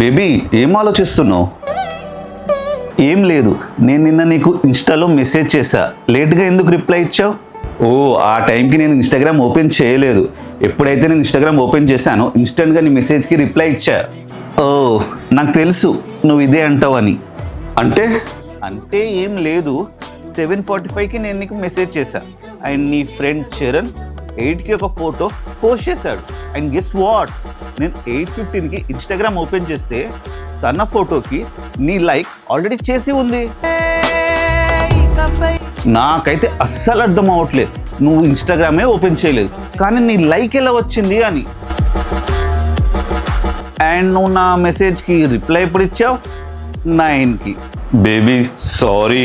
Baby ఏం ఆలోచిస్తున్నావు? ఏం లేదు, నేను నిన్న నీకు ఇన్స్టాలో మెసేజ్ చేశా, లేట్గా ఎందుకు రిప్లై ఇచ్చావు? ఓ, ఆ టైంకి నేను ఇన్స్టాగ్రామ్ ఓపెన్ చేయలేదు. ఎప్పుడైతే నేను ఇన్స్టాగ్రామ్ ఓపెన్ చేశానో ఇన్స్టెంట్గా నీ మెసేజ్కి రిప్లై ఇచ్చా. ఓ, నాకు తెలుసు నువ్వు ఇదే అంటావని. అంటే అంటే ఏం లేదు, 7:45కి నేను నీకు మెసేజ్ చేశా అండ్ నీ ఫ్రెండ్ చరణ్ 8కి ఒక ఫోటో పోస్ట్ చేశాడు. అండ్ గెస్ వాట్, నేను 8:15కి ఇన్స్టాగ్రామ్ ఓపెన్ చేస్తే తన ఫోటోకి నీ లైక్ ఆల్రెడీ చేసి ఉంది. నాకైతే అస్సలు అర్థం అవ్వట్లేదు, నువ్వు ఇన్స్టాగ్రామే ఓపెన్ చేయలేదు కానీ నీ లైక్ ఎలా వచ్చింది అని. అండ్ నువ్వు నా మెసేజ్కి రిప్లై ఎప్పుడు ఇచ్చావు? 9కి. Baby sorry.